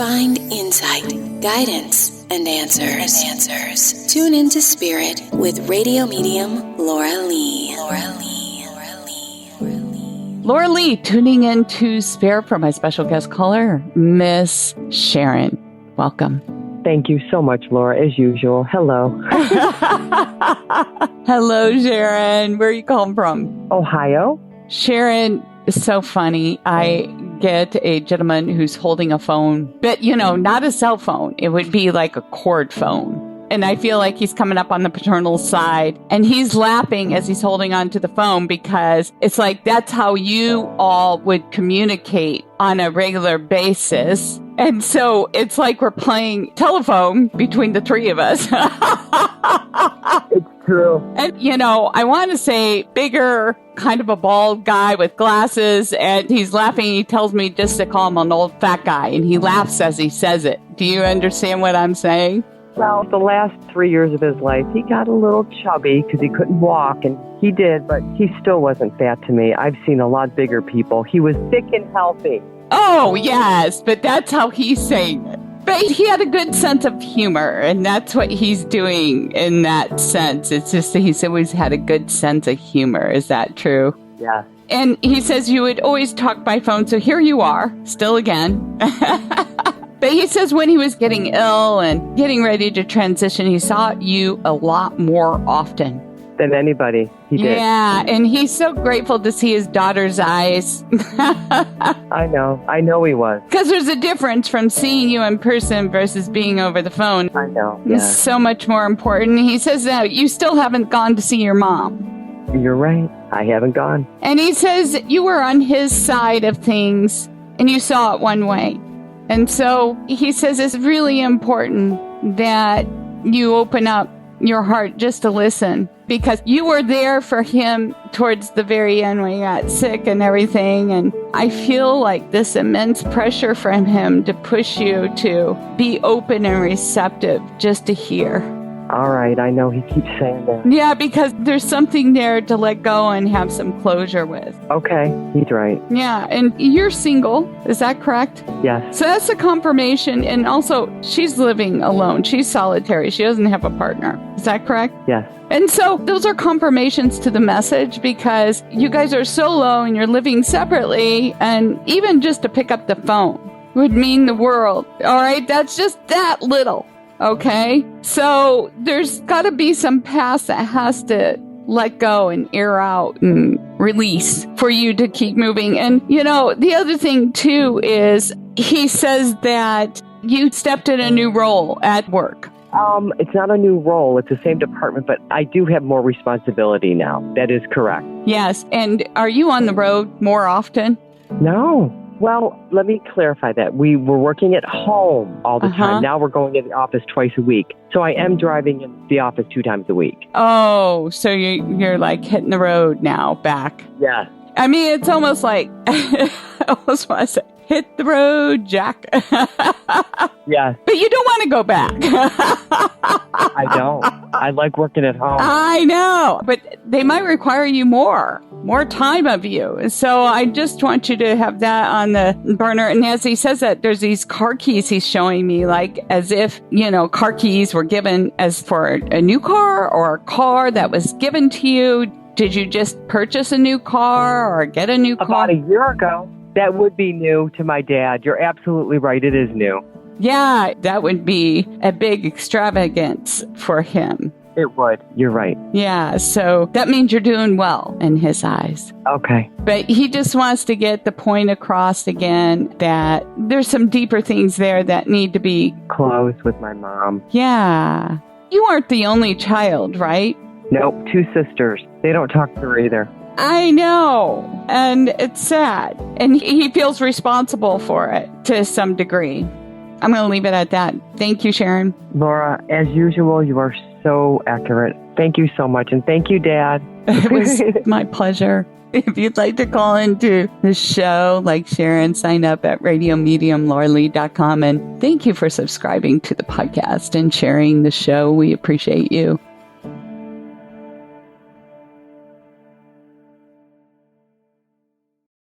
find insight, guidance, and answers. Tune into Spirit with radio medium Laura Lee. Laura Lee, tuning into Spirit for my special guest caller, Miss Sharon. Welcome. Thank you so much, Laura, as usual. Hello. Hello, Sharon. Where are you calling from? Ohio. Sharon is so funny. I get a gentleman who's holding a phone, but, not a cell phone. It would be like a cord phone. And I feel like he's coming up on the paternal side, and he's laughing as he's holding on to the phone because it's like that's how you all would communicate on a regular basis. And so it's like we're playing telephone between the three of us. It's true. And, I want to say bigger, kind of a bald guy with glasses, and he's laughing. He tells me just to call him an old fat guy, and he laughs as he says it. Do you understand what I'm saying? Well, the last 3 years of his life, he got a little chubby because he couldn't walk, and he did, but he still wasn't fat to me. I've seen a lot bigger people. He was thick and healthy. Oh, yes, but that's how he's saying it. But he had a good sense of humor, and that's what he's doing in that sense. It's just that he's always had a good sense of humor. Is that true? Yeah. And he says you would always talk by phone, so here you are, still again. But he says when he was getting ill and getting ready to transition, he saw you a lot more often. Than anybody. He did. Yeah, and he's so grateful to see his daughter's eyes. I know he was. Because there's a difference from seeing you in person versus being over the phone. I know, yeah. It's so much more important. He says that you still haven't gone to see your mom. You're right. I haven't gone. And he says you were on his side of things and you saw it one way. And so he says it's really important that you open up your heart just to listen, because you were there for him towards the very end when he got sick and everything. And I feel like this immense pressure from him to push you to be open and receptive just to hear. All right. I know he keeps saying that. Yeah, because there's something there to let go and have some closure with. Okay. He's right. Yeah. And you're single. Is that correct? Yes. So that's a confirmation. And also, she's living alone. She's solitary. She doesn't have a partner. Is that correct? Yes. And so those are confirmations to the message, because you guys are solo and you're living separately. And even just to pick up the phone would mean the world. All right. That's just that little. Okay, so there's got to be some past that has to let go and air out and release for you to keep moving. And, the other thing, too, is he says that you stepped in a new role at work. It's not a new role. It's the same department, but I do have more responsibility now. That is correct. Yes. And are you on the road more often? No. Well, let me clarify that. We were working at home all the time. Now we're going to the office twice a week. So I am driving in the office 2 times a week. Oh, so you're like hitting the road now back. Yeah. I mean, it's almost like, I almost want to say, hit the road, Jack. Yeah. But you don't want to go back. I don't. I like working at home. I know. But they might require you more time of you. So I just want you to have that on the burner. And as he says that, there's these car keys he's showing me, like as if, car keys were given as for a new car or a car that was given to you. Did you just purchase a new car or get a new car? About a year ago. That would be new to my dad. You're absolutely right. It is new. Yeah, that would be a big extravagance for him. It would. You're right. Yeah, so that means you're doing well in his eyes. Okay. But he just wants to get the point across again that there's some deeper things there that need to be closed with my mom. Yeah. You aren't the only child, right? Nope, 2 sisters. They don't talk to her either. I know. And it's sad. And he feels responsible for it to some degree. I'm going to leave it at that. Thank you, Sharon. Laura, as usual, you are so accurate. Thank you so much. And thank you, Dad. It was my pleasure. If you'd like to call into the show, like Sharon, sign up at radiomediumlauralee.com. And thank you for subscribing to the podcast and sharing the show. We appreciate you.